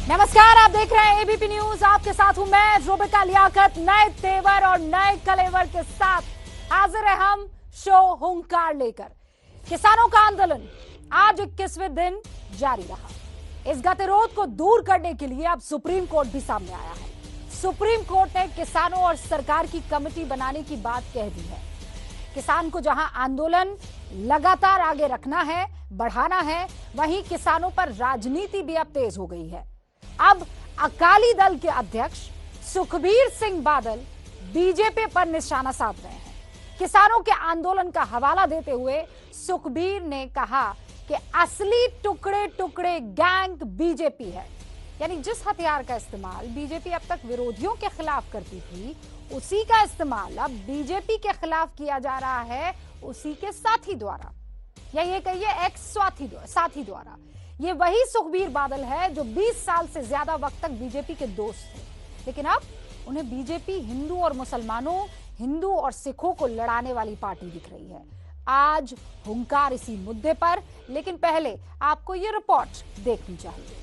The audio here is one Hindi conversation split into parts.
नमस्कार, आप देख रहे हैं एबीपी न्यूज। आपके साथ हूं मैं रुबिका लियाकत। नए तेवर और नए कलेवर के साथ हाजिर है हम शो हुंकार लेकर। किसानों का आंदोलन आज 21वें दिन जारी रहा। इस गतिरोध को दूर करने के लिए अब सुप्रीम कोर्ट भी सामने आया है। सुप्रीम कोर्ट ने किसानों और सरकार की कमेटी बनाने की बात कह दी है। किसान को जहां आंदोलन लगातार आगे रखना है, बढ़ाना है, वहीं किसानों पर राजनीति भी अब तेज हो गई है। अब अकाली दल के अध्यक्ष सुखबीर सिंह बादल बीजेपी पर निशाना साध रहे हैं। किसानों के आंदोलन का हवाला देते हुए सुखबीर ने कहा कि असली टुकड़े टुकड़े गैंग बीजेपी है। यानी जिस हथियार का इस्तेमाल बीजेपी अब तक विरोधियों के खिलाफ करती थी, उसी का इस्तेमाल अब बीजेपी के खिलाफ किया जा रहा है, उसी के साथी द्वारा, या ये कहिए एक्स साथी द्वारा। ये वही सुखबीर बादल है जो 20 साल से ज्यादा वक्त तक बीजेपी के दोस्त थे, लेकिन अब उन्हें बीजेपी हिंदू और मुसलमानों, हिंदू और सिखों को लड़ाने वाली पार्टी दिख रही है। आज हुंकार इसी मुद्दे पर, लेकिन पहले आपको ये रिपोर्ट देखनी चाहिए।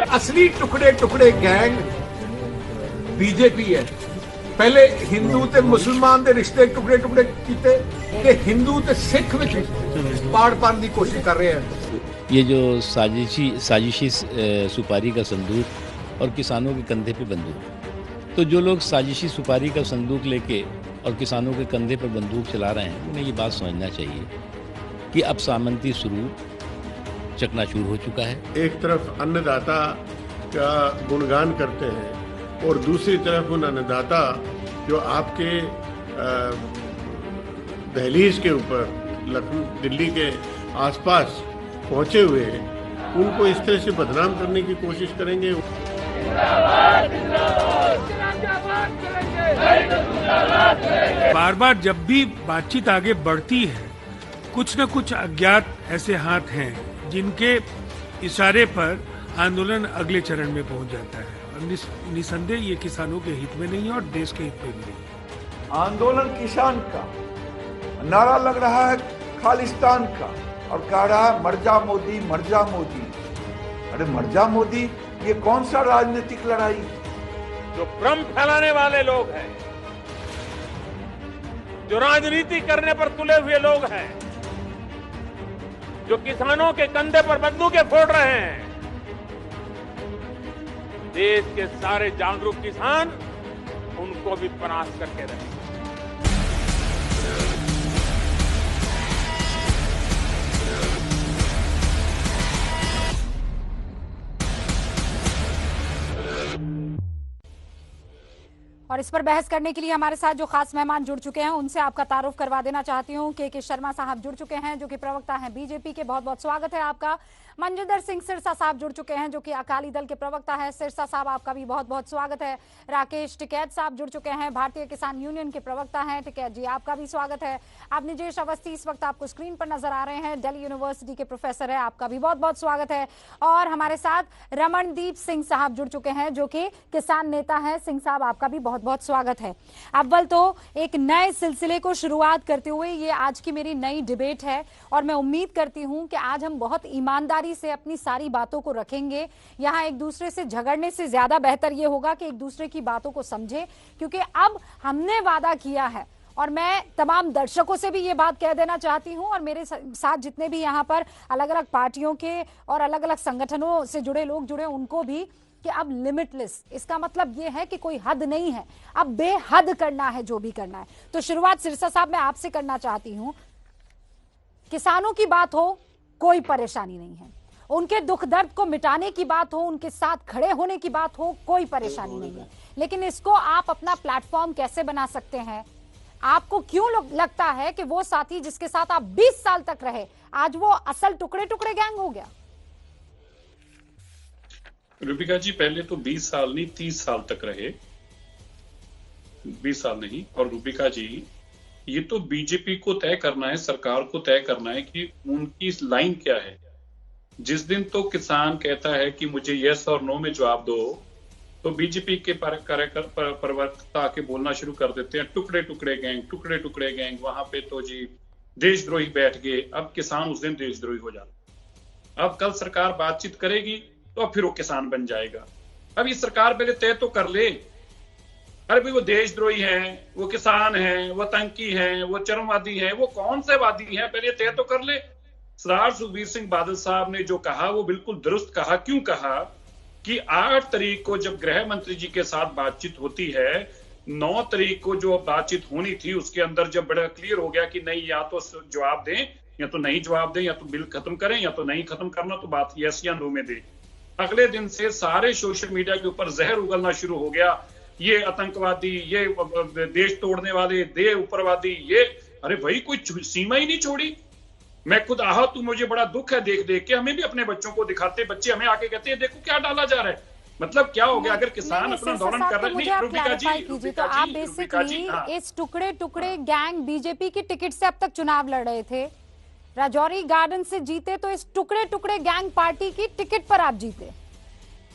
असली टुकड़े टुकड़े गैंग बीजेपी है। पहले हिंदू ते मुसलमान दे रिश्ते टुकड़े टुकड़े कीते ते हिंदू ते सिख विच पाड़ पाने की कोशिश कर रहे हैं। ये जो साजिशी सुपारी का संदूक और किसानों के कंधे पे बंदूक, तो जो लोग साजिशी सुपारी का संदूक लेके और किसानों के कंधे पर बंदूक चला रहे हैं, उन्हें ये बात समझना चाहिए कि अब सामंती स्वरूप चकनाचूर हो चुका है। एक तरफ अन्नदाता का गुणगान करते हैं और दूसरी तरफ उन अन्नदाता जो आपके दहलीज के ऊपर लखनऊ दिल्ली के आसपास पहुंचे हुए हैं, उनको इस तरह से बदनाम करने की कोशिश करेंगे। बार बार जब भी बातचीत आगे बढ़ती है, कुछ न कुछ अज्ञात ऐसे हाथ हैं जिनके इशारे पर आंदोलन अगले चरण में पहुंच जाता है। और निसंदेह ये किसानों के हित में नहीं है और देश के हित में भी नहीं। आंदोलन किसान का नारा लग रहा है, खालिस्तान का, और कह रहा है मर जा मोदी, मर जा मोदी। अरे मर जा मोदी, ये कौन सा राजनीतिक लड़ाई? जो भ्रम फैलाने वाले लोग हैं, जो राजनीति करने पर तुले हुए लोग हैं, जो किसानों के कंधे पर बंदूकें फोड़ रहे हैं, देश के सारे जागरूक किसान उनको भी परास्त करके रहेंगे। और इस पर बहस करने के लिए हमारे साथ जो खास मेहमान जुड़ चुके हैं, उनसे आपका तारुफ करवा देना चाहती हूं। के शर्मा साहब जुड़ चुके हैं, जो कि प्रवक्ता हैं बीजेपी के। बहुत बहुत स्वागत है आपका। मनजिंदर सिंह सिरसा साहब जुड़ चुके हैं, जो कि अकाली दल के प्रवक्ता हैं। सिरसा साहब, आपका भी बहुत बहुत स्वागत है। राकेश टिकैत साहब जुड़ चुके हैं, भारतीय किसान यूनियन के प्रवक्ता हैं। टिकैत जी, आपका भी स्वागत है। अब निजेश अवस्थी इस वक्त आपको स्क्रीन पर नजर आ रहे हैं, दिल्ली यूनिवर्सिटी के प्रोफेसर है, आपका भी बहुत बहुत स्वागत है। और हमारे साथ रमनदीप सिंह साहब जुड़ चुके हैं, जो कि किसान नेता है। सिंह साहब, आपका भी बहुत बहुत स्वागत है। अव्वल तो एक नए सिलसिले को शुरुआत करते हुए ये आज की मेरी नई डिबेट है, और मैं उम्मीद करती हूं कि आज हम बहुत ईमानदारी से अपनी सारी बातों को रखेंगे। यहां एक दूसरे से झगड़ने से ज्यादा बेहतर ये होगा कि एक दूसरे की बातों को समझें, क्योंकि अब हमने वादा किया है। और मैं तमाम दर्शकों से भी ये बात कह देना चाहती हूं, और मेरे साथ जितने भी यहाँ पर अलग अलग पार्टियों के और अलग अलग संगठनों से जुड़े लोग जुड़े, उनको भी, कि अब लिमिटलेस, इसका मतलब ये है कि कोई हद नहीं है, अब बेहद करना है जो भी करना है। तो शुरुआत सिरसा साहब मैं आपसे करना चाहती हूं। किसानों की बात हो, कोई परेशानी नहीं है। उनके दुख दर्द को मिटाने की बात हो, उनके साथ खड़े होने की बात हो, कोई परेशानी नहीं है। लेकिन इसको आप अपना प्लेटफॉर्म कैसे बना सकते हैं? आपको क्यों लगता है कि वो साथी जिसके साथ आप 20 साल तक रहे, आज वो असल टुकड़े टुकड़े गैंग हो गया? रुबिका जी, पहले तो 20 साल नहीं 30 साल तक रहे, 20 साल नहीं। और रुबिका जी, ये तो बीजेपी को तय करना है, सरकार को तय करना है कि उनकी लाइन क्या है। जिस दिन तो किसान कहता है कि मुझे यस और नो में जवाब दो, तो बीजेपी के प्रवक्ता आके बोलना शुरू कर देते हैं टुकड़े टुकड़े गैंग, टुकड़े टुकड़े गैंग। वहां पे तो जी देशद्रोही बैठ गए। अब किसान उस दिन देशद्रोही हो जाता। अब कल सरकार बातचीत करेगी तो फिर वो किसान बन जाएगा। अब ये सरकार पहले तय तो कर ले। अरे भाई वो देशद्रोही हैं, वो किसान हैं, वो आतंकी हैं, वो चरमवादी हैं, वो कौन से वादी हैं, पहले तय तो कर ले। सरदार सुखबीर सिंह बादल साहब ने जो कहा वो बिल्कुल दुरुस्त कहा। क्यों कहा कि 8 तारीख को जब गृह मंत्री जी के साथ बातचीत होती है, 9 तारीख को जो बातचीत होनी थी उसके अंदर जब बड़ा क्लियर हो गया कि नहीं या तो जवाब दें या तो नहीं जवाब दें, या तो बिल खत्म करें या तो नहीं खत्म करना, तो बात यस या नो में दें। अगले दिन से सारे सोशल मीडिया के ऊपर जहर उगलना शुरू हो गया। ये आतंकवादी, ये देश तोड़ने वाले, दे उपरवादी, ये अरे भाई कोई सीमा ही नहीं छोड़ी। मैं खुद आहत हूं, मुझे बड़ा दुख है देख देख के। हमें भी अपने बच्चों को दिखाते, बच्चे हमें आके कहते हैं देखो क्या डाला जा रहा है। मतलब क्या हो गया अगर किसान अपना आंदोलन कर रहे हैं। रुबिका जी, तो आप बेसिकली इस टुकड़े टुकड़े गैंग बीजेपी की टिकट से अब तक चुनाव लड़ रहे थे, राजौरी गार्डन से जीते, तो इस टुकड़े टुकड़े गैंग पार्टी की टिकट पर आप जीते,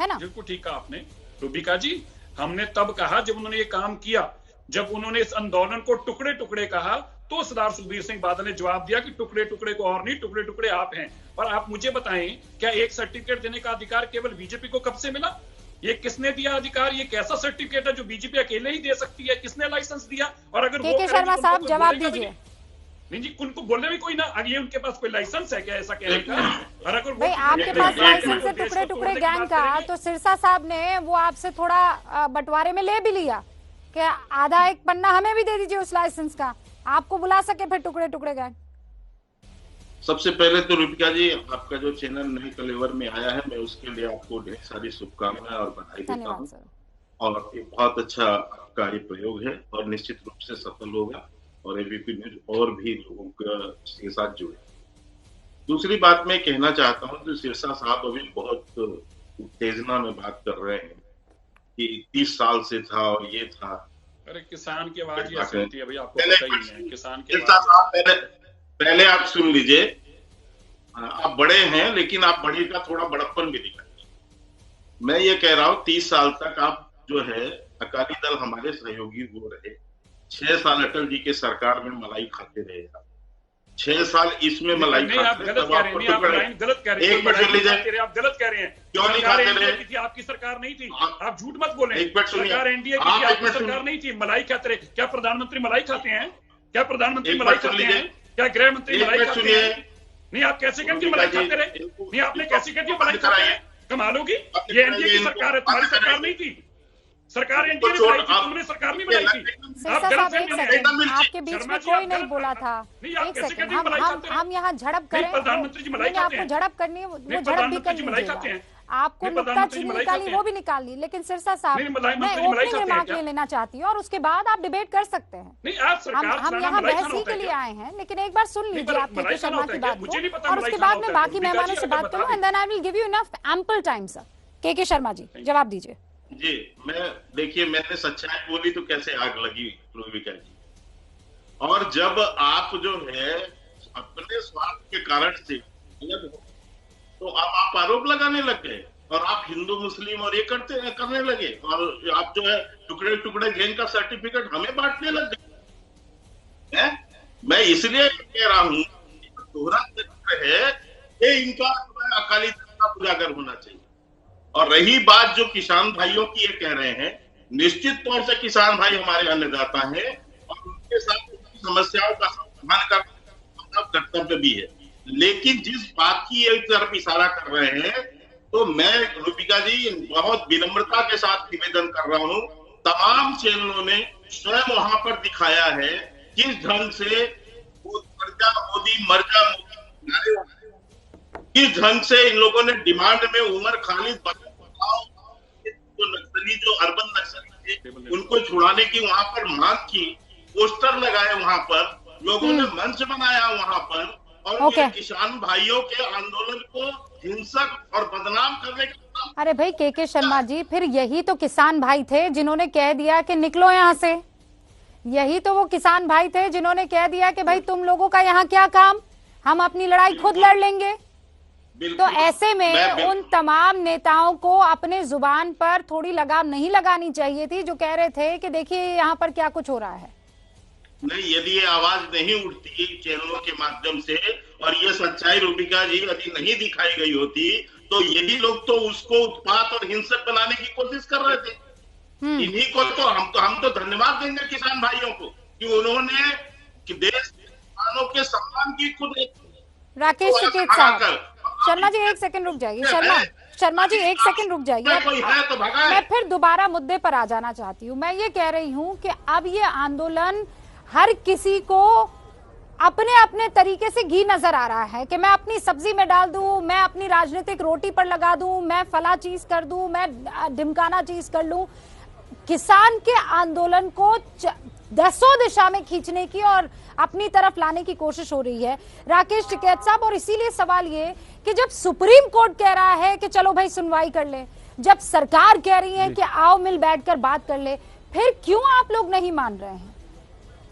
है ना? बिल्कुल ठीक कहा आपने रुबिका जी। हमने तब कहा जब उन्होंने ये काम किया, जब उन्होंने इस आंदोलन को टुकड़े टुकड़े कहा, तो सरदार सुखबीर सिंह बादल ने जवाब दिया कि टुकड़े टुकड़े को और नहीं, टुकड़े टुकड़े आप हैं। और आप मुझे बताएं, क्या एक सर्टिफिकेट देने का अधिकार केवल बीजेपी को कब से मिला? ये किसने दिया अधिकार? ये कैसा सर्टिफिकेट है जो बीजेपी अकेले ही दे सकती है? किसने लाइसेंस दिया? और अगर के शर्मा साहब जवाब दीजिए। नहीं जी, उनको बोलने भी कोई ना, ये उनके पास कोई लाइसेंस है क्या ऐसा कहने का? और अगर भाई आपके पास लाइसेंस है टुकड़े टुकड़े गैंग का, तो सिरसा साहब ने वो आपसे थोड़ा बंटवारे में ले भी लिया कि आधा एक पन्ना हमें भी दे दीजिए उस लाइसेंस का, आपको बुला सके फिर टुकड़े टुकड़े गैंग। सबसे पहले तो रुबिका जी, आपका जो चैनल नए कलेवर में आया है, मैं उसके लिए आपको ढेर सारी शुभकामनाएं और बधाई देता हूँ। और ये बहुत अच्छा कार्य प्रयोग है और निश्चित रूप से सफल होगा और एबीपी न्यूज और भी लोगों के साथ जुड़े। दूसरी बात मैं कहना चाहता हूँ कि सिरसा साहब अभी बहुत उत्तेजना में बात कर रहे हैं कि 30 साल से था और ये था। अरे किसान की आवाज ही ऐसी होती है भाई, आपको पता ही है किसान की आवाज। पहले आप सुन लीजिए, आप बड़े हैं लेकिन आप बड़े का थोड़ा बड़प्पन भी दिखाइए। मैं ये कह रहा हूँ 30 साल तक आप जो है अकाली दल हमारे सहयोगी वो रहे। 6 साल अटल जी के सरकार में मलाई खाते रहे। 6 साल इसमें मलाई खाते रहे। आप गलत कह रहे हैं, आप गलत कह रहे हैं। एक मिनट सुन लीजिए, आप गलत कह रहे हैं। क्यों नहीं खाते रहे? आपकी सरकार नहीं थी, आप झूठ मत बोले। एक मिनट सुनिए, सरकार एनडीए की थी, आपकी सरकार नहीं थी। मलाई खाते रहे। क्या प्रधानमंत्री मलाई खाते हैं? क्या प्रधानमंत्री मलाई खाते हैं? क्या गृह मंत्री मलाई खाते हैं? नहीं, आप कैसे कहते मलाई खाते रहे? नहीं, आपने कैसे कहती मलाई खाते हैं? कमाल होगी। ये एनडीए की सरकार है, तुम्हारी सरकार नहीं थी। सरकार एनडीए ने बनाई थी, तुमने सरकार नहीं बनाई थी। आप गलत सेकंड, आपके बीच में कोई नहीं बोला था। एक सेकंड, हम यहाँ झड़प करें। प्रधानमंत्री जी मलाई खाते हैं। आपको झड़प करनी है वो झड़प भी कर लीजिएगा। आपको नुक्ताचीनी निकाली वो भी निकाल ली, लेकिन सिरसा साहब मैं ओपनिंग रिमार्क लेना चाहती हूँ और उसके बाद आप डिबेट कर सकते हैं। हम यहाँ बहस ही के लिए आए हैं, लेकिन एक बार सुन लीजिए आप के शर्मा की बात को, और उसके बाद में बाकी मेहमानों से बात करूँ, and then I will give you enough ample time. Sir K Sharma जी जवाब दीजिए। जी, मैं देखिए, मैंने सच्चाई बोली तो कैसे आग लगी रुबिका जी। और जब आप जो है अपने स्वार्थ के कारण से अलग हो, तो आप आरोप लगाने लग गए और आप हिंदू मुस्लिम और ये करने लगे, और आप जो है टुकड़े टुकड़े गैंग का सर्टिफिकेट हमें बांटने लग गए। मैं इसलिए कह रहा हूँ दोहरा चरित्र है कि इनका अकाली दल का उजागर होना चाहिए। और रही बात जो किसान भाइयों की ये कह रहे हैं, निश्चित तौर से किसान भाई हमारे अन्नदाता हैं और उनके साथ समस्याओं का समाधान करना कर्तव्य भी है। लेकिन जिस बात की एक तरफ इशारा कर रहे हैं, तो मैं रुबिका जी बहुत विनम्रता के साथ निवेदन कर रहा हूं, तमाम चैनलों ने स्वयं वहां पर दिखाया है किस ढंग से मोदी मर्जा मोदी, किस ढंग से इन लोगों ने डिमांड में उमर खालिद जो नक्सली, जो अर्बन नक्सली थे, उनको छुड़ाने की वहां पर मांग की, पोस्टर लगाए वहां पर, लोगों ने मंच बनाया वहां पर, और किसान भाइयों के आंदोलन को हिंसक और बदनाम करने का। अरे भाई के शर्मा जी, फिर यही तो किसान भाई थे जिन्होंने कह दिया कि निकलो यहाँ से। यही तो वो किसान भाई थे जिन्होंने कह दिया कि भाई तुम लोगों का यहाँ क्या काम, हम अपनी लड़ाई खुद लड़ लेंगे। तो ऐसे में उन तमाम नेताओं को अपने जुबान पर थोड़ी लगाम नहीं लगानी चाहिए थी, जो कह रहे थे कि देखिए यहाँ पर क्या कुछ हो रहा है। नहीं, यदि ये आवाज नहीं उठती चैनलों के माध्यम से और ये सच्चाई रूबिका जी यदि नहीं दिखाई गई होती, तो यही लोग तो उसको उत्पात और हिंसक बनाने की कोशिश कर रहे थे। इन्हीं को तो हम तो धन्यवाद देंगे किसान भाइयों को कि उन्होंने कि देश के किसानों के सम्मान की खुद राकेश टिकैत साहब, शर्मा जी एक सेकंड रुक जाइए। शर्मा जी एक सेकंड रुक जाइए। कोई है तो भगाए। मैं फिर दोबारा मुद्दे पर आ जाना चाहती हूँ। मैं ये कह रही हूँ कि अब ये आंदोलन हर किसी को अपने अपने तरीके से घी नजर आ रहा है कि मैं अपनी सब्जी में डाल दूं, मैं अपनी राजनीतिक रोटी पर लगा दूं, मैं फला चीज कर दूं, मैं ढिमकाना चीज कर लूं। किसान के आंदोलन को दसों दिशा में खींचने की और अपनी तरफ लाने की कोशिश हो रही है राकेश टिकैत साहब। और इसीलिए सवाल ये कि जब सुप्रीम कोर्ट कह रहा है कि चलो भाई सुनवाई कर ले, जब सरकार कह रही है कि आओ मिल बैठकर बात कर ले, फिर क्यों आप लोग नहीं मान रहे हैं?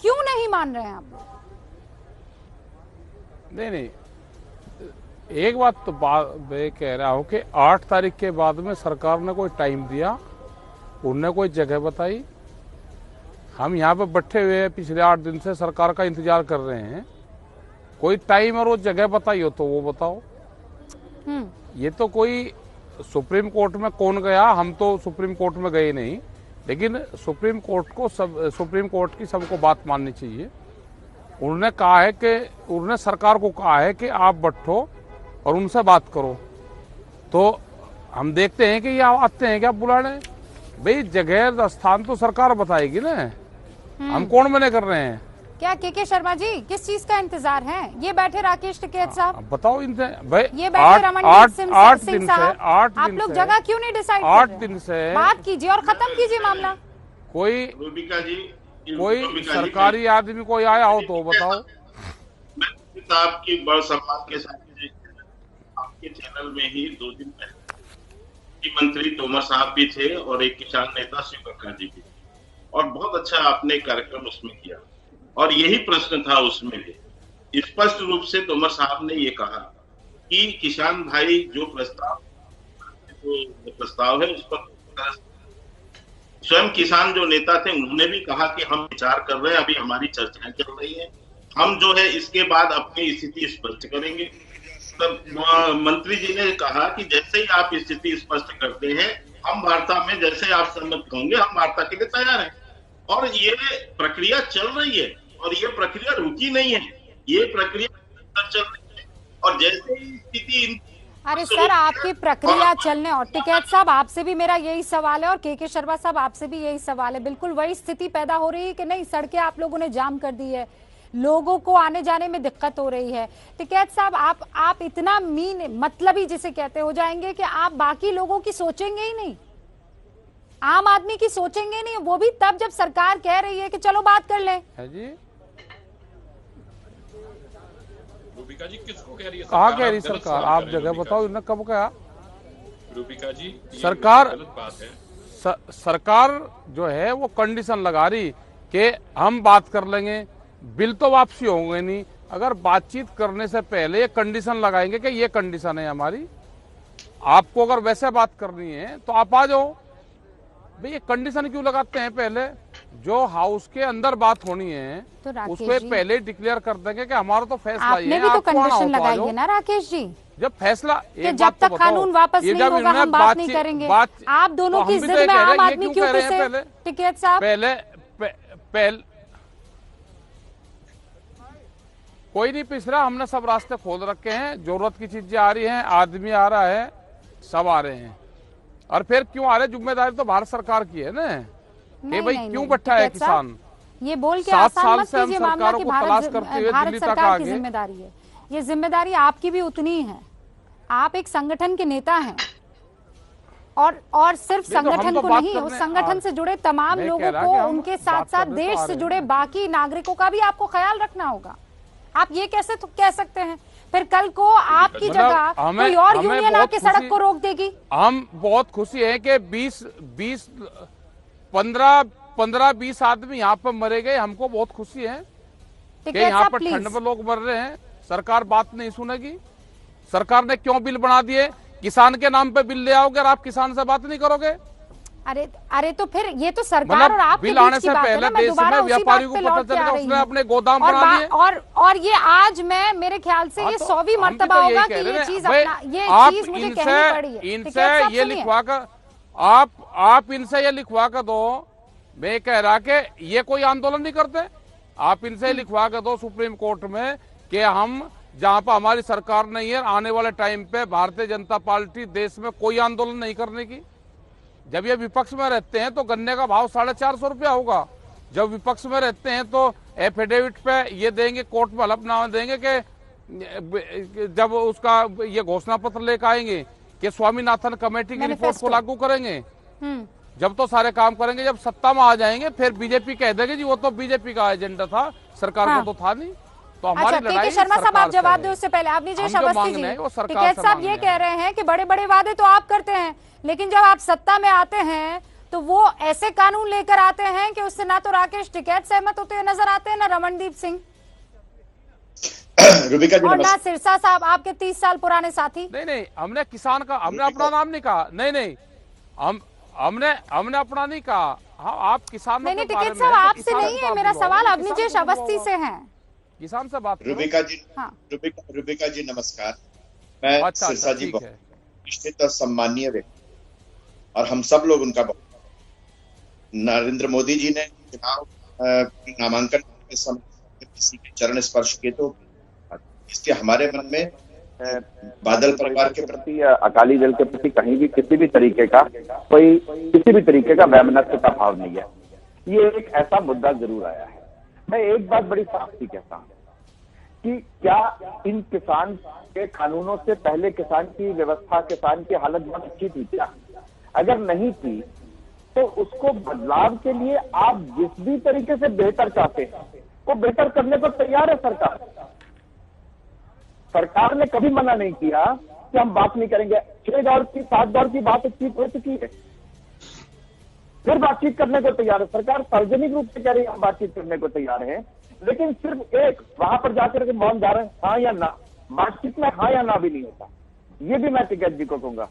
क्यों नहीं मान रहे हैं आप लोग? नहीं, एक बात तो मैं कह रहा हूं कि 8 तारीख के बाद में सरकार ने कोई टाइम दिया, उनने कोई जगह बताई। हम यहाँ पे बैठे हुए हैं, पिछले 8 दिन से सरकार का इंतजार कर रहे हैं। कोई टाइम और वो जगह बताई हो तो वो बताओ। ये तो कोई सुप्रीम कोर्ट में कौन गया, हम तो सुप्रीम कोर्ट में गए नहीं, लेकिन सुप्रीम कोर्ट की सबको बात माननी चाहिए। उन्होंने कहा है कि उन्होंने सरकार को कहा है कि आप बैठो और उनसे बात करो। तो हम देखते हैं कि ये आते हैं क्या बुलाने? भाई जगह स्थान तो सरकार बताएगी ना, हम कौन मना कर रहे हैं? क्या के शर्मा जी किस चीज का इंतजार है? ये बैठे राकेश टिकैत साहब, बताओ इनसे भाई। ये बैठे रमनदीप सिंह साहब, 8 आप लोग जगह क्यों नहीं डिसाइड कर रहे? 8 दिन से बात कीजिए और खत्म कीजिए मामला। कोई रूबिका जी, कोई सरकारी आदमी कोई आया हो तो बताओ। मैं साहब की बड़ सम्मान के साथ आपके चैनल में ही 2 दिन पहले मंत्री तोमर साहब भी थे और एक किसान नेता शिव प्रकाश जी भी, और बहुत अच्छा आपने कार्यक्रम उसमें किया। और यही प्रश्न था उसमें भी, स्पष्ट रूप से तोमर साहब ने ये कहा कि किसान भाई जो प्रस्ताव है उस पर स्वयं किसान जो नेता थे उन्होंने भी कहा कि हम विचार कर रहे हैं, अभी हमारी चर्चाएं चल रही हैं, हम जो है इसके बाद अपनी स्थिति स्पष्ट करेंगे। तब मंत्री जी ने कहा कि जैसे ही आप स्थिति स्पष्ट करते हैं, हम वार्ता में जैसे आप सहमत होंगे हम वार्ता के लिए तैयार हैं। और ये प्रक्रिया चल रही है और ये प्रक्रिया रुकी नहीं है, ये प्रक्रिया चल रही है। और जैसे ही स्थिति, अरे सर आपकी प्रक्रिया चलने, और टिकैत साहब आपसे भी मेरा यही सवाल है और के शर्मा साहब आपसे भी यही सवाल है, बिल्कुल वही स्थिति पैदा हो रही है कि नहीं? सड़कें आप लोगों ने जाम कर दी है, लोगों को आने जाने में दिक्कत हो रही है। टिकैत साहब आप इतना मतलबी जिसे कहते हो जाएंगे कि आप बाकी लोगों की सोचेंगे ही नहीं, आम आदमी की सोचेंगे नहीं, वो भी तब जब सरकार कह रही है कि चलो बात कर लें। जी रूबिका जी किसको कह रही है? कहाँ कह रही सरकार? आप जगह बताओ, इन्होंने कब कहा? रूबिका जी सरकार गलत बात है। सरकार जो है वो कंडीशन लगा रही कि हम बात कर लेंगे, बिल तो वापसी होंगे नहीं। अगर बातचीत करने से पहले कंडीशन लगाएंगे कि ये कंडीशन है हमारी, आपको अगर वैसे बात करनी है तो आप आ जाओ। भाई ये कंडीशन क्यों लगाते हैं? पहले जो हाउस के अंदर बात होनी है तो उसको पहले डिक्लेयर कर देंगे कि हमारा तो फैसला ये आपने है, भी तो आपको आना हो कंडीशन तो आ लगाई जाओ। है ना राकेश जी, जब फैसला कि जब तक कानून वापस नहीं होगा हम बात नहीं करेंगे। आप दोनों की जिद में आम आदमी क्यों पिसे? टिकैत साहब पहले कोई नहीं पिस रहा, हमने सब रास्ते खोल रखे हैं, जरूरत की चीजें आ रही हैं, आदमी आ रहा है, सब आ रहे हैं। और फिर क्यों आ रहे? जिम्मेदारी तो भारत सरकार की है ना, कि भाई क्यों बैठा है किसान? ये बोल के 7 आसान साल मत से हम कीजिए मामला सरकारों कि को तलाश करते हुए भारत दिल्ली तक सरकार आ की गए। जिम्मेदारी है, ये जिम्मेदारी आपकी भी उतनी ही है। आप एक संगठन के नेता हैं और सिर्फ संगठन को नहीं, उस संगठन से जुड़े तमाम लोगों को, उनके साथ साथ देश से जुड़े बाकी नागरिकों का भी आपको ख्याल रखना होगा। आप ये कैसे तो कह सकते हैं? फिर कल को आपकी जगह कोई और यूनियन आके सड़क को रोक देगी। हम बहुत खुशी है कि 15-20 आदमी यहाँ पर मरे गए, हमको बहुत खुशी है कि यहाँ पर ठंड में लोग मर रहे हैं, सरकार बात नहीं सुनेगी। सरकार ने क्यों बिल बना दिए? किसान के नाम पे बिल ले आओगे और आप किसान से बात नहीं करोगे? अरे तो फिर ये तो सरकार और आपके बिल बीच आने की से बात है पहले ना, मैं देश दोबारा में उसी व्यापारी बात को पे पता लौट के चलेगा आ रही उसने हूँ। अपने गोदाम बना लिए। और ये आज मैं मेरे ख्याल से ये 100वीं मर्तबा होगा कि ये चीज मुझे कहनी पड़ी है। इनसे ये लिखवा कर आप इनसे ये लिखवा कर दो, मैं कह रहा कि ये कोई आंदोलन नहीं करते, आप इनसे लिखवा कर दो सुप्रीम कोर्ट में कि हम जहां पर हमारी सरकार नहीं है, आने वाले टाइम पे भारतीय जनता पार्टी देश में कोई आंदोलन नहीं करने की। जब ये विपक्ष में रहते हैं तो गन्ने का भाव 450 रुपया होगा, जब विपक्ष में रहते हैं तो एफिडेविट पे ये देंगे, कोर्ट में हलफनामा देंगे कि जब उसका ये घोषणा पत्र लेकर आएंगे कि स्वामीनाथन कमेटी की रिपोर्ट को लागू करेंगे, जब तो सारे काम करेंगे, जब सत्ता में आ जाएंगे फिर बीजेपी कह देगी जी वो तो बीजेपी का एजेंडा था, सरकार को तो था नहीं। तो हमारी लड़ाई शर्मा साहब आप जवाब दो उससे पहले आप नीचे अवस्थी जी, टिकैत साहब ये कह रहे हैं कि बड़े बड़े वादे तो आप करते हैं, लेकिन जब आप सत्ता में आते हैं तो वो ऐसे कानून लेकर आते हैं कि उससे ना तो राकेश टिकैत सहमत होते हुए नजर आते हैं, ना रमनदीप सिंह और ना सिरसा साहब आपके 30 साल पुराने साथी। नहीं, हमने किसान का, हमने अपना नाम नहीं कहा, नहीं हमने अपना नहीं कहा। हाँ, आप किसान नहीं टिकैत साहब आपसे नहीं है मेरा सवाल, अवनीश अवस्थी से है, किसान से बात। रुबिका जी, हाँ। रुबिका जी नमस्कार, मैं सिरसा जी निश्चित और सम्मानीय व्यक्ति और हम सब लोग उनका नरेंद्र मोदी जी ने चुनाव नामांकन के समय किसी के चरण स्पर्श किए तो इसके हमारे मन में बादल परिवार के प्रति, अकाली दल के प्रति कहीं भी किसी भी तरीके का वैमनस्य का भाव नहीं है। ये एक ऐसा मुद्दा जरूर आया है। मैं एक बात बड़ी साफ सी कहता हूं कि क्या इन किसान के कानूनों से पहले किसान की व्यवस्था, किसान की हालत बहुत अच्छी थी क्या? अगर नहीं थी तो उसको बदलाव के लिए आप जिस भी तरीके से बेहतर चाहते हैं वो बेहतर करने को तैयार है सरकार। सरकार ने कभी मना नहीं किया कि हम बात नहीं करेंगे। 6 दौर की 7 दौर की बातचीत हो चुकी है, फिर बातचीत करने को तैयार है सरकार। सार्वजनिक रूप से कह रही है हम बातचीत करने को तैयार है, लेकिन सिर्फ एक वहां पर जाकर के मौन जा रहे हैं, हाँ या ना। बातचीत में हाँ या ना भी नहीं होता। ये भी मैं टिकैत जी को कहूंगा,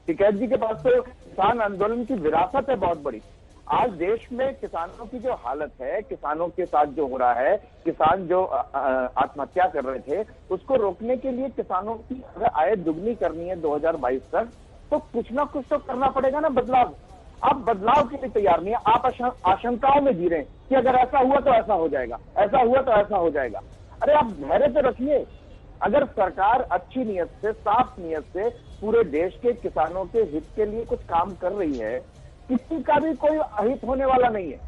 टिकैत जी के पास तो किसान आंदोलन की विरासत है बहुत बड़ी। आज देश में किसानों की जो हालत है, किसानों के साथ जो हो रहा है, किसान जो आत्महत्या कर रहे थे, उसको रोकने के लिए किसानों की अगर आय दुगनी करनी है 2022 तक, तो कुछ ना कुछ तो करना पड़ेगा ना बदलाव। आप बदलाव के लिए तैयार नहीं है, आप आशंकाओं में जी रहे हैं कि अगर ऐसा हुआ तो ऐसा हो जाएगा, ऐसा हुआ तो ऐसा हो जाएगा। अरे आप धैर्य से रखिए। अगर सरकार अच्छी नीयत से, साफ नीयत से पूरे देश के किसानों के हित के लिए कुछ काम कर रही है, किसी का भी कोई अहित होने वाला नहीं है,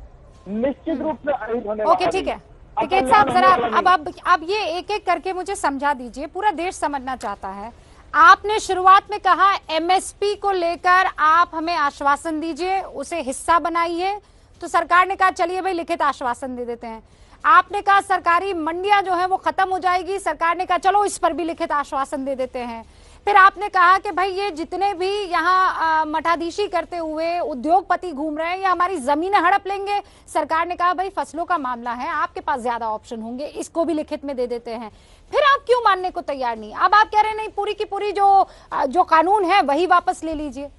निश्चित रूप से अहित होने वाला। ओके ठीक है टिकैत साहब, जरा अब ये एक एक करके मुझे समझा दीजिए, पूरा देश समझना चाहता है। आपने शुरुआत में कहा एमएसपी को लेकर आप हमें आश्वासन दीजिए, उसे हिस्सा बनाइए, तो सरकार ने कहा चलिए भाई लिखित आश्वासन दे देते हैं। आपने कहा सरकारी मंडियां जो है वो खत्म हो जाएगी, सरकार ने कहा चलो इस पर भी लिखित आश्वासन दे देते हैं। फिर आपने कहा कि भाई ये जितने भी यहाँ मठाधीशी करते हुए उद्योगपति घूम रहे हैं ये हमारी जमीनें हड़प लेंगे, सरकार ने कहा भाई फसलों का मामला है, आपके पास ज्यादा ऑप्शन होंगे, इसको भी लिखित में दे देते हैं। फिर आप क्यों मानने को तैयार नहीं? अब आप कह रहे हैं नहीं, पूरी की पूरी जो कानून है वही वापस ले लीजिए,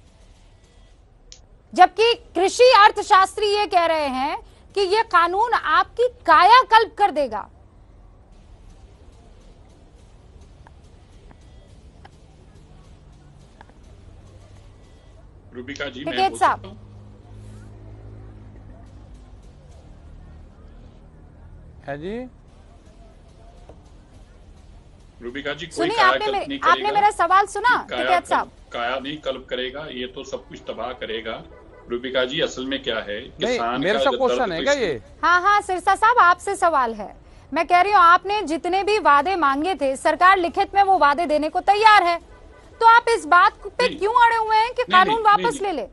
जबकि कृषि अर्थशास्त्री ये कह रहे हैं कि ये कानून आपकी कायाकल्प कर देगा। रुबिका जी, मैं टिकैत साहब, है जी रुबिका जी, कोई सुनिए कायाकल्प नहीं करेगा। आपने मेरा सवाल सुना टिकैत साहब? काया नहीं कल्प करेगा, ये तो सब कुछ तबाह करेगा। रुबिका जी, असल में क्या है, किसान मेरे से क्वेश्चन है क्या ये? हाँ सिरसा साहब आपसे सवाल है। मैं कह रही हूँ आपने जितने भी वादे मांगे थे सरकार लिखित में वो वादे देने को तैयार है, तो आप इस बात पे क्यों अड़े हुए हैं कि कानून वापस ले ले,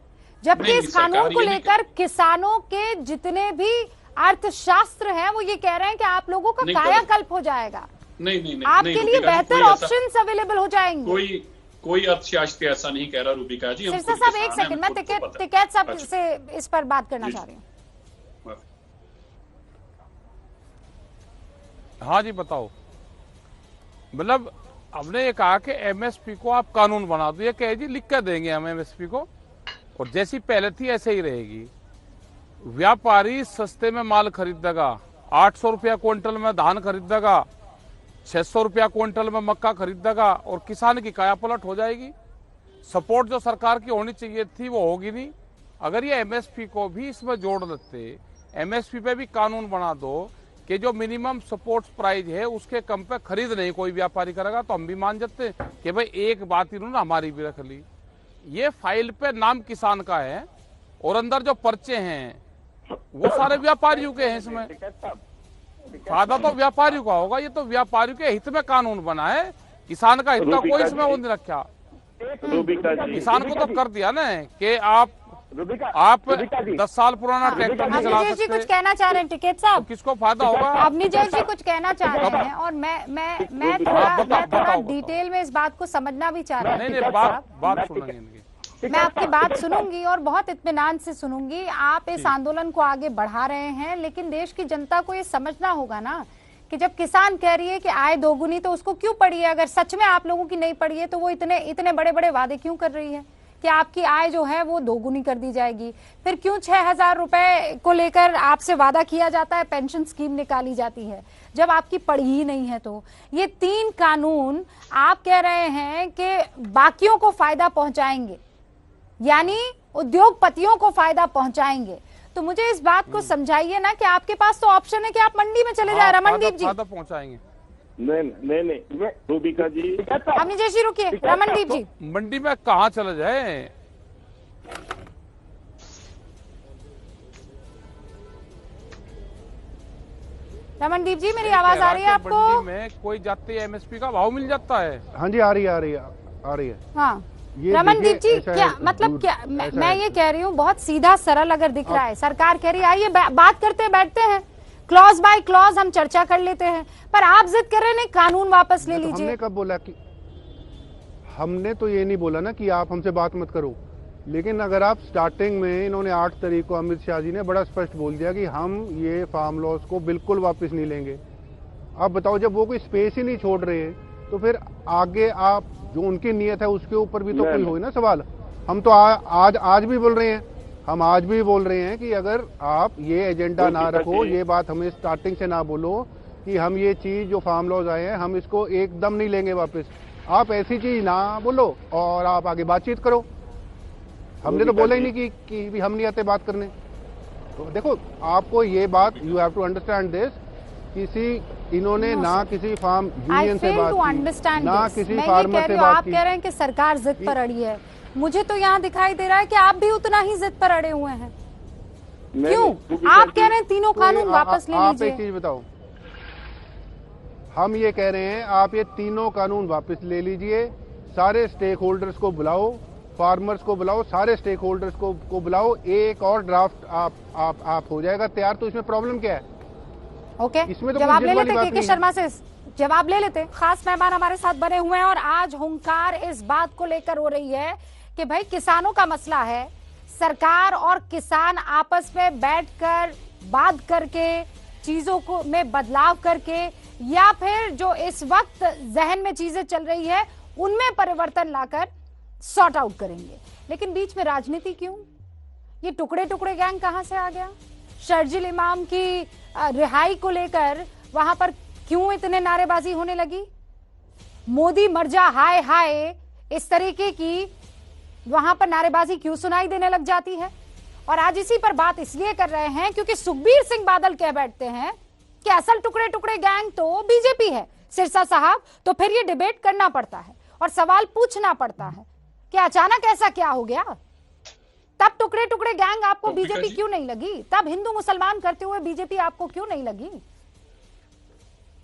जबकि इस कानून को लेकर किसानों के जितने भी अर्थशास्त्र हैं वो ये कह रहे हैं कि आप लोगों का कायाकल्प हो जाएगा, नहीं आपके लिए बेहतर ऑप्शंस अवेलेबल हो जाएंगे। कोई अर्थशास्त्री ऐसा नहीं कह रहा रुबिका जी। सिरसा साहब एक सेकंड, मैं टिकैत साहब से इस पर बात करना चाह रही हूँ। हाँ जी बताओ। मतलब हमने ये कहा कि एमएसपी को आप कानून बना दो, ये कहे जी लिख कर देंगे हम एमएसपी को, और जैसी पहले थी ऐसे ही रहेगी। व्यापारी सस्ते में माल खरीदेगा, 800 रुपया क्विंटल में धान खरीदेगा, 600 रुपया क्विंटल में मक्का खरीदेगा, और किसान की काया पलट हो जाएगी। सपोर्ट जो सरकार की होनी चाहिए थी वो होगी नहीं। अगर ये एमएसपी को भी इसमें जोड़ देते, एमएसपी पे भी कानून बना दो कि जो मिनिमम सपोर्ट प्राइस है उसके कम पे खरीद नहीं कोई व्यापारी करेगा, तो हम भी मान जाते कि भाई एक बात इन्होंने हमारी भी रख ली। ये फाइल पे नाम किसान का है और अंदर जो पर्चे हैं वो सारे व्यापारियों के हैं। इसमें फायदा तो व्यापारियों का होगा, ये तो व्यापारियों के हित में कानून बना है, किसान का हित का कोई इसमें वो नहीं रखा। किसान को तो कर दिया ना कि आप 10 साल पुराना ट्रैक्टर नहीं चला सकते। कुछ कहना चाह रहे हैं टिकैत साहब, किसको फायदा होगा? अवनीश जी कुछ कहना चाह रहे हैं, और मैं थोड़ा डिटेल में इस बात को समझना भी चाह रहा हूँ। नहीं, बात सुनेंगे, मैं आपकी बात सुनूंगी और बहुत इत्मीनान से सुनूंगी। आप इस आंदोलन को आगे बढ़ा रहे हैं, लेकिन देश की जनता को ये समझना होगा ना कि जब किसान कह रही है कि आय दोगुनी, तो उसको क्यों पड़ी है? अगर सच में आप लोगों की नहीं पड़ी है तो वो इतने बड़े बड़े वादे क्यों कर रही है कि आपकी आय जो है वो दोगुनी कर दी जाएगी? फिर क्यों 6,000 रुपए को लेकर आपसे वादा किया जाता है, पेंशन स्कीम निकाली जाती है, जब आपकी पड़ी ही नहीं है? तो ये 3 कानून आप कह रहे हैं कि बाकियों को फायदा पहुंचाएंगे, यानी उद्योगपतियों को फायदा पहुंचाएंगे। तो मुझे इस बात को समझाइए ना कि आपके पास तो ऑप्शन है कि आप मंडी में चले जाए। रमनदीप जी पहुंचाएंगे। नहीं रूबिका जी, अवनीश जी रुकिए। रमनदीप जी, मंडी में कहाँ चले जाए? रमनदीप जी मेरी आवाज आ रही है आपको? मंडी में कोई जाते एमएसपी का भाव मिल जाता है। हाँ जी, आ रही है। हाँ रमनदीप जी, क्या मतलब, क्या मैं ये कह रही हूँ, बहुत सीधा सरल अगर दिख रहा है, सरकार कह रही है आइए बात करते बैठते हैं, क्लॉज बाय क्लॉज हम चर्चा कर लेते हैं, पर आप जिद कर रहे हैं कानून वापस ले लीजिए। हमने कब बोला कि, हमने तो ये नहीं बोला ना कि आप हमसे बात मत करो, लेकिन अगर आप स्टार्टिंग में, इन्होंने 8 तारीख को अमित शाह जी ने बड़ा स्पष्ट बोल दिया कि हम ये फार्म लॉस को बिल्कुल वापस नहीं लेंगे। आप बताओ, जब वो कोई स्पेस ही नहीं छोड़ रहे हैं तो फिर आगे आप जो उनकी नीयत है उसके ऊपर भी तो कोई हो ना सवाल। हम तो आज भी बोल रहे हैं, हम आज भी बोल रहे हैं कि अगर आप ये एजेंडा ना रखो, ये बात हमें स्टार्टिंग से ना बोलो कि हम ये चीज जो फार्म लॉज आए हैं हम इसको एकदम नहीं लेंगे वापस, आप ऐसी चीज ना बोलो और आप आगे बातचीत करो। हमने तो बोला ही नहीं कि भी हम नहीं आते बात करने। तो देखो, आपको ये बात, you have to understand this, इन्होंने ना किसी फार्म यूनियन से बात की, ना किसी फार्मर से बात की। आप कह रहे हैं कि सरकार जिद पर अड़ी है, मुझे तो यहाँ दिखाई दे रहा है कि आप भी उतना ही जिद पर अड़े हुए हैं। क्यों? आप कह रहे हैं तीनों कानून वापस ले लीजिए। आप एक चीज बताओ, हम ये कह रहे हैं आप ये तीनों कानून वापस ले लीजिए, सारे स्टेक होल्डर्स को बुलाओ, फार्मर्स को बुलाओ, सारे स्टेक होल्डर्स को बुलाओ, एक और ड्राफ्ट आप हो जाएगा तैयार। तो इसमें प्रॉब्लम क्या है? ओके, इसमें तो जवाब ले लेते के शर्मा से, जवाब ले लेते। खास मेहमान हमारे साथ बने हुए हैं और आज हुंकार इस बात को लेकर हो रही है कि भाई किसानों का मसला है, सरकार और किसान आपस में बैठकर बात करके चीजों को में बदलाव करके, या फिर जो इस वक्त जहन में चीजें चल रही है उनमें परिवर्तन लाकर सॉर्ट आउट करेंगे। लेकिन बीच में राजनीति क्यों? ये टुकड़े टुकड़े गैंग कहां से आ गया? शर्जिल इमाम की रिहाई को लेकर वहां पर क्यों इतने नारेबाजी होने लगी? मोदी मर जा, हाय हाय, इस तरीके की वहां पर नारेबाजी क्यों सुनाई देने लग जाती है? और आज इसी पर बात इसलिए कर रहे हैं क्योंकि सुखबीर सिंह बादल कह बैठते हैं कि असल टुकड़े टुकड़े गैंग तो बीजेपी है सिरसा साहब। तो फिर ये डिबेट करना पड़ता है और सवाल पूछना पड़ता है कि अचानक ऐसा क्या हो गया? तब टुकड़े टुकड़े गैंग आपको बीजेपी क्यों नहीं लगी? तब हिंदू मुसलमान करते हुए बीजेपी आपको क्यों नहीं लगी?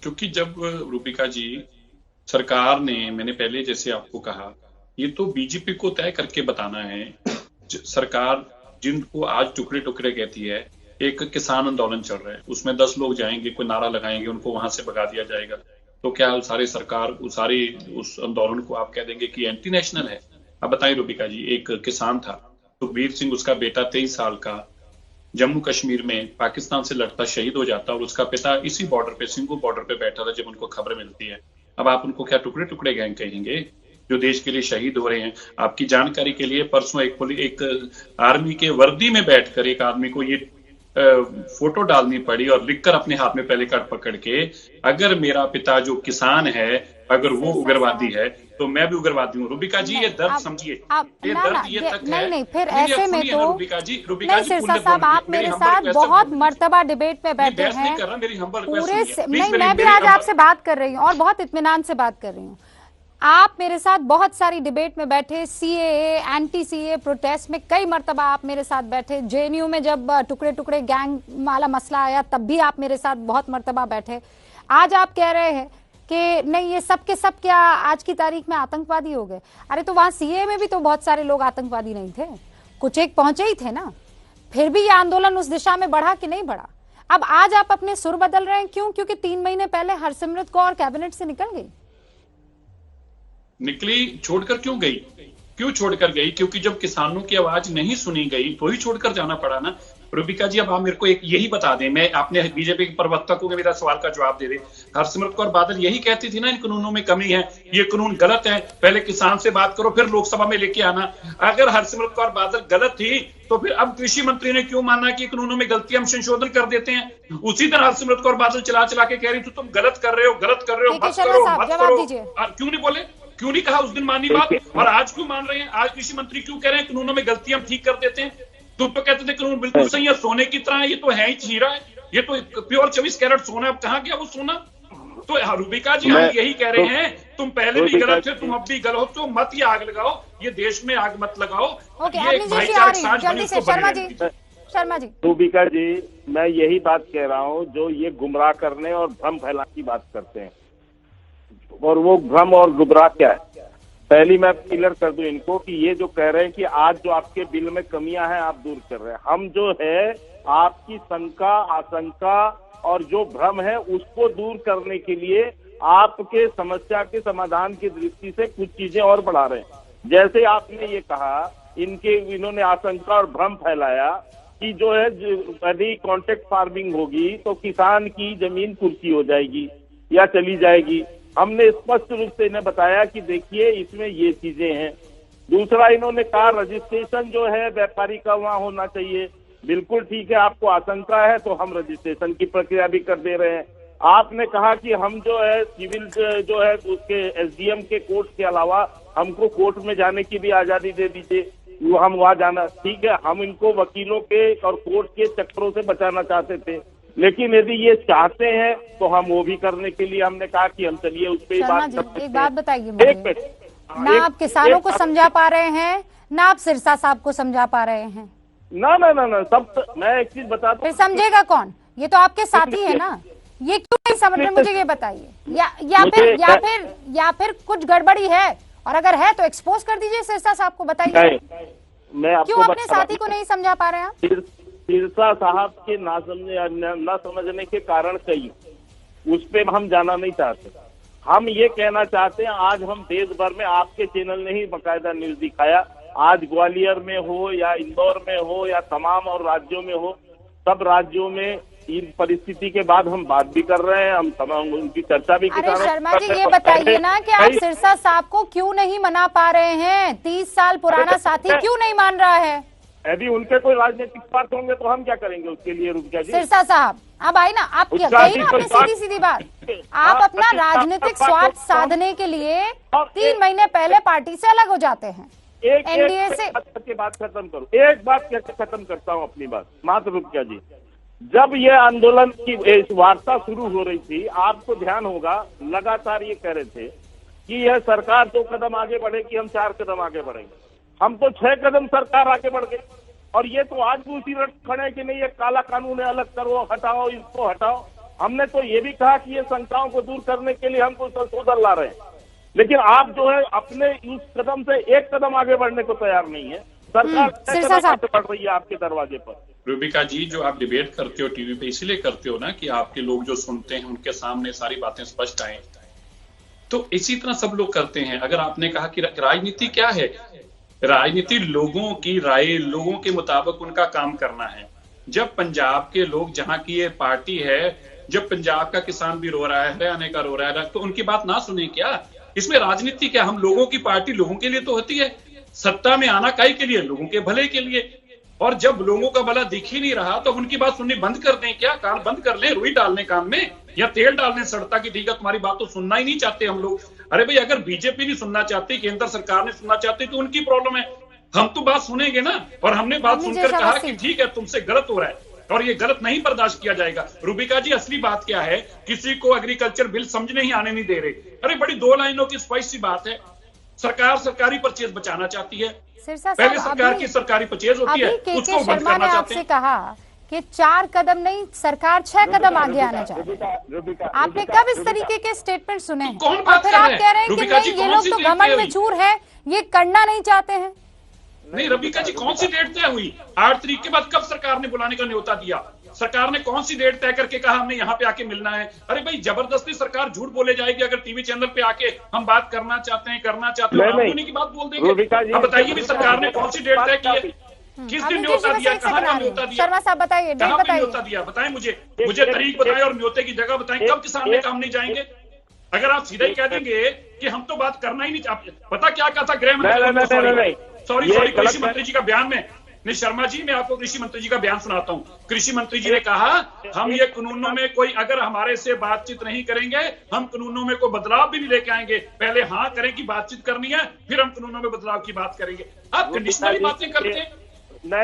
क्योंकि जब रूबिका जी, सरकार ने, मैंने पहले जैसे आपको कहा, ये तो बीजेपी को तय करके बताना है। सरकार जिनको आज टुकड़े टुकड़े कहती है, एक किसान आंदोलन चल रहा है, उसमें 10 लोग जाएंगे, कोई नारा लगाएंगे, उनको वहां से भगा दिया जाएगा, तो क्या सारी सरकार सारी उस आंदोलन को आप कह देंगे कि एंटी नेशनल है? अब बताइए रूबिका जी, एक किसान था सुखबीर सिंह, उसका बेटा 23 साल का जम्मू कश्मीर में पाकिस्तान से लड़ता शहीद हो जाता, और उसका पिता इसी बॉर्डर पे, सिंगू बॉर्डर पे बैठा था जब उनको खबर मिलती है। अब आप उनको क्या टुकड़े टुकड़े गैंग कहेंगे जो देश के लिए शहीद हो रहे हैं? आपकी जानकारी के लिए परसों एक आर्मी के वर्दी में बैठकर एक आदमी को ये फोटो डालनी पड़ी और लिखकर अपने हाथ में पहले कार्ड पकड़ के, अगर मेरा पिता जो किसान है अगर वो उग्रवादी है तो मैं भी उग्रवादी हूँ। रुबिका जी ये दर्द समझिए, ये दर्द ये तक है। नहीं, फिर ऐसे में तो रुबिका जी नहीं सिरसा साहब, आप मेरे साथ बहुत मर्तबा डिबेट में बैठे हैं पूरे नहीं, मैं भी आज आपसे बात कर रही हूँ और बहुत इत्मीनान से बात कर रही हूँ। आप मेरे साथ बहुत सारी डिबेट में बैठे, सीएए एंटी सीएए प्रोटेस्ट में कई मर्तबा आप मेरे साथ बैठे, जेएनयू में जब टुकड़े टुकड़े गैंग वाला मसला आया तब भी आप मेरे साथ बहुत मर्तबा बैठे। आज आप कह रहे हैं कि नहीं ये सब के सब क्या आज की तारीख में आतंकवादी हो गए। अरे तो वहां सीएए में भी तो बहुत सारे लोग आतंकवादी नहीं थे, कुछ एक पहुंचे ही थे ना, फिर भी ये आंदोलन उस दिशा में बढ़ा कि नहीं बढ़ा। अब आज आप अपने सुर बदल रहे हैं, क्यों? क्योंकि 3 महीने पहले हरसिमरत कौर कैबिनेट से निकल गई। निकली, छोड़कर क्यों गई? क्यों छोड़कर गई? क्योंकि जब किसानों की आवाज नहीं सुनी गई तो ही छोड़कर जाना पड़ा ना। रुबिका जी अब आप मेरे को एक यही बता दें, मैं आपने बीजेपी के प्रवक्ता को मेरा सवाल का जवाब दे दे। हरसिमरत कौर बादल यही कहती थी ना इन कानूनों में कमी है, ये कानून गलत है, पहले किसान से बात करो फिर लोकसभा में लेके आना। अगर हरसिमरत कौर बादल गलत थी तो फिर अब कृषि मंत्री ने क्यों माना कि कानूनों में गलती हम संशोधन कर देते हैं? उसी दिन हरसिमरत कौर बादल चला चला के कह रही थी तुम गलत कर रहे हो, गलत कर रहे हो, मत करो मत करो। क्यों नहीं बोले? क्यों नहीं कहा उस दिन मानी बात, और आज क्यों मान रहे हैं? आज कृषि मंत्री क्यों कह रहे हैं कानूनों में गलती हम ठीक कर देते हैं? तुम तो कहते थे कानून बिल्कुल सही है, सोने की तरह है, ये तो है ही हीरा है, ये तो प्योर 24 कैरेट सोना है, अब कहाँ गया वो सोना? तो रुबिका जी हम यही कह रहे हैं, तुम पहले भी गलत थे, तुम अब भी गलत हो, तो मत ये आग लगाओ, ये देश में आग मत लगाओ। ये एक भाईचारक साझ बनी उसको बने। शर्मा जी, रुबिका जी मैं यही बात कह रहा हूँ, जो ये गुमराह करने और भ्रम फैलाने की बात करते हैं, और वो भ्रम और गुमराह क्या है? पहली मैं क्लियर कर दूं इनको कि ये जो कह रहे हैं कि आज जो आपके बिल में कमियां हैं आप दूर कर रहे हैं, हम जो है आपकी शंका आशंका और जो भ्रम है उसको दूर करने के लिए आपके समस्या के समाधान की दृष्टि से कुछ चीजें और बढ़ा रहे हैं। जैसे आपने ये कहा, इन्होंने आशंका और भ्रम फैलाया कि जो है यदि कॉन्ट्रैक्ट फार्मिंग होगी तो किसान की जमीन कुर्सी हो जाएगी या चली जाएगी। हमने स्पष्ट रूप से इन्हें बताया कि देखिए इसमें ये चीजें हैं। दूसरा इन्होंने कहा रजिस्ट्रेशन जो है व्यापारी का वहां होना चाहिए। बिल्कुल ठीक है, आपको आशंका है तो हम रजिस्ट्रेशन की प्रक्रिया भी कर दे रहे हैं। आपने कहा कि हम जो है सिविल जो है उसके एसडीएम के कोर्ट के अलावा हमको कोर्ट में जाने की भी आजादी दे दीजिए, वो हम वहां जाना, ठीक है, हम इनको वकीलों के और कोर्ट के चक्करों से बचाना चाहते थे, लेकिन यदि ये चाहते हैं तो हम वो भी करने के लिए हमने कहा कि हम चलिए उस पर बात करते हैं। एक बात बताइए मुझे, ना आप किसानों को समझा पा रहे हैं ना आप सिरसा साहब को समझा पा रहे हैं। ना ना ना ना सब मैं एक चीज बता दूं, फिर समझेगा कौन? ये तो आपके साथी है ना, ये क्यों नहीं समझ रहे मुझे ये बताइए। या फिर कुछ गड़बड़ी है, और अगर है तो एक्सपोज कर दीजिए सिरसा साहब को, बताइए क्यों अपने साथी को नहीं समझा पा रहे हैं। सिरसा साहब के ना समझने के कारण कई, उस पे हम जाना नहीं चाहते। हम ये कहना चाहते हैं, आज हम देश भर में आपके चैनल ने ही बाकायदा न्यूज दिखाया, आज ग्वालियर में हो या इंदौर में हो या तमाम और राज्यों में हो, सब राज्यों में इन परिस्थिति के बाद हम बात भी कर रहे हैं, हम तमाम उनकी चर्चा भी कर रहे हैं। अरे शर्मा जी ये बताइए ना कि आप सिरसा साहब को क्यों नहीं मना पा रहे हैं? 30 साल पुराना साथी क्यों नहीं मान रहा है? यदि उनके कोई राजनीतिक स्वार्थ होंगे तो हम क्या करेंगे उसके लिए? रुबिका जी सिरसा साहब अब आई ना, आप कही ना अपनी सीधी सीधी बात, आप अपना राजनीतिक स्वार्थ साधने के लिए 3 महीने पहले पार्टी से अलग हो जाते हैं, एनडीए से। बात खत्म करूं, एक बात कहकर खत्म करता हूं अपनी बात। मात्र रुबिका जी, जब ये आंदोलन की वार्ता शुरू हो रही थी, आपको ध्यान होगा लगातार ये कह रहे थे कि यह सरकार 2 कदम आगे बढ़ेगी, हम 4 कदम आगे बढ़ेंगे। हम तो 6 कदम सरकार आगे बढ़ गए, और ये तो आज भी उसी रट खड़े कि नहीं ये काला कानून है, अलग करो, हटाओ, इसको हटाओ। हमने तो ये भी कहा कि ये शंकाओं को दूर करने के लिए हमको संशोधन ला रहे हैं, लेकिन आप जो है अपने उस कदम से 1 कदम आगे बढ़ने को तैयार नहीं है। सरकार बढ़ रही है आपके दरवाजे पर। रुबिका जी जो आप डिबेट करते हो टीवी पे इसलिए करते हो ना कि आपके लोग जो सुनते हैं उनके सामने सारी बातें स्पष्ट आए, तो इसी तरह सब लोग करते हैं। अगर आपने कहा कि राजनीति क्या है, राजनीति लोगों की राय, लोगों के मुताबिक उनका काम करना है। जब पंजाब के लोग, जहां की ये पार्टी है, जब पंजाब का किसान भी रो रहा है, हरियाणा का रो रहा है, तो उनकी बात ना सुने क्या? इसमें राजनीति क्या? हम लोगों की पार्टी लोगों के लिए तो होती है, सत्ता में आना काहे के लिए? लोगों के भले के लिए। और जब लोगों का भला दिख ही नहीं रहा तो उनकी बात सुननी बंद कर दें क्या? कान बंद कर लें, रुई डालने कान में या तेल डालने सड़ता की ठीक है तुम्हारी बात तो सुनना ही नहीं चाहते हम लोग। अरे भाई अगर बीजेपी नहीं सुनना चाहती, केंद्र सरकार ने सुनना चाहती तो उनकी प्रॉब्लम है, हम तो बात सुनेंगे ना। और हमने बात सुनकर कहा कि ठीक है तुमसे गलत हो रहा है और ये गलत नहीं बर्दाश्त किया जाएगा। रूबिका जी असली बात क्या है, किसी को एग्रीकल्चर बिल समझने ही आने नहीं दे रहे। अरे बड़ी 2 लाइनों की स्पष्ट सी बात है, सरकार सरकारी परचेज बचाना चाहती है, पहले सरकार की सरकारी परचेज होती है, उसको बंद करना चाहते हैं। कहा कि 4 कदम नहीं सरकार 6 कदम आगे आना चाहती है। आपने कब इस तरीके के स्टेटमेंट सुने? कौन और बात फिर कर आप रहे कह रहे हैं? हैं कि रूबिका जी, नहीं ये कौन लोग सी तो डेट घमंड तय में हुई? चूर है, ये करना नहीं चाहते हैं। नहीं रबिका जी, कौन सी डेट तय हुई? 8 तारीख के बाद कब सरकार ने बुलाने का न्योता दिया? सरकार ने कौन सी डेट तय करके कहा हमने यहाँ पे आके मिलना है? अरे भाई जबरदस्ती सरकार झूठ बोले जाएगी अगर टीवी चैनल पे आके हम बात करना चाहते हैं उन्हीं की बात बोल देंगे। अब बताइए भी सरकार ने कौन सी डेट तय की है, किस दिन न्योता दिया, कहाँ का न्योता दिया? शर्मा साहब बताइए, कहाँ पे न्योता दिया बताएं मुझे तारीख बताएं और न्योते की जगह बताएं, कब किसान ने काम नहीं जाएंगे? अगर आप सीधा ही कह देंगे कि हम तो बात करना ही नहीं चाहते, पता क्या कहा था गृह मंत्री, सॉरी कृषि मंत्री जी का बयान में, नहीं शर्मा जी मैं आपको कृषि मंत्री जी का बयान सुनाता हूं। कृषि मंत्री जी ने कहा हम ये कानूनों में कोई अगर हमारे से बातचीत नहीं करेंगे हम कानूनों में कोई बदलाव भी नहीं लेके आएंगे, पहले हाँ करें कि बातचीत करनी है फिर हम कानूनों में बदलाव की बात करेंगे। आप कंडीशनली बातें करते हैं,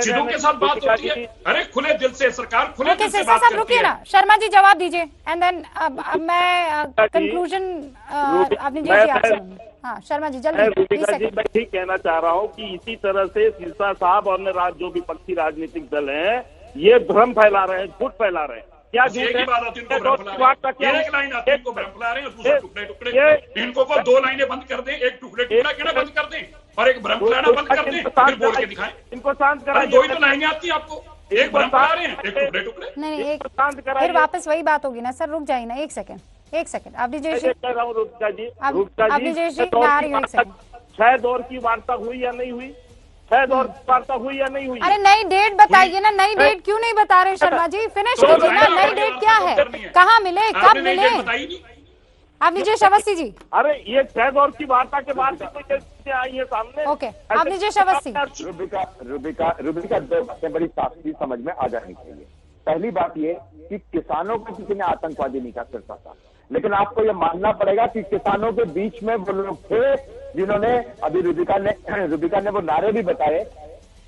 जिलों के साथ बात होती है। अरे खुले दिल से सरकार खुले दिल से बात करती है। शर्मा जी जवाब दीजिए एंड देन अब मैं कंक्लूजन आपने जी हाँ शर्मा जी जल्दी। रूबिका जी मैं ठीक कहना चाह रहा हूँ कि इसी तरह से सिरसा साहब और जो विपक्षी राजनीतिक दल हैं ये भ्रम फैला रहे हैं, झूठ फैला रहे हैं। क्या झूठ है? बात आती है एक लाइन आती है इनको भ्रम फैला रहे हैं, दूसरा टुकड़े टुकड़े। इनको को 2 लाइनें बंद कर दें, एक टुकड़े टुकड़ा कहना बंद कर दें और एक भ्रम फैलाना बंद कर दें, फिर बोल के दिखाएं। इनको शांत कराइए। 2 ही तो लाइनें आती है आपको, एक भ्रम फैला रहे हैं, एक टुकड़े टुकड़े। नहीं एक फिर वापस वही बात होगी ना सर, रुक जाइए ना एक सेकंड आप विजय जी 6 दौर की वार्ता हुई या नहीं हुई? 6 दौर की वार्ता हुई या नहीं हुई? अरे नई डेट बताइए ना, नई डेट क्यों नहीं बता रहे शर्मा जी? फिनिश कीजिए ना, नई डेट क्या है, कहाँ मिले, कब मिले? आप विजय अवस्थी जी। अरे ये 6 दौर की वार्ता के बाद चीजें आई है सामने। ओके आप विजय अवस्थी। रूबिका 2 बातें बड़ी साफ समझ में आ जानी चाहिए। पहली बात ये कि किसानों को किसी ने आतंकवादी नहीं कहा सिरसा था, लेकिन आपको ये मानना पड़ेगा कि किसानों के बीच में वो लोग थे जिन्होंने अभी रूबिका ने वो नारे भी बताए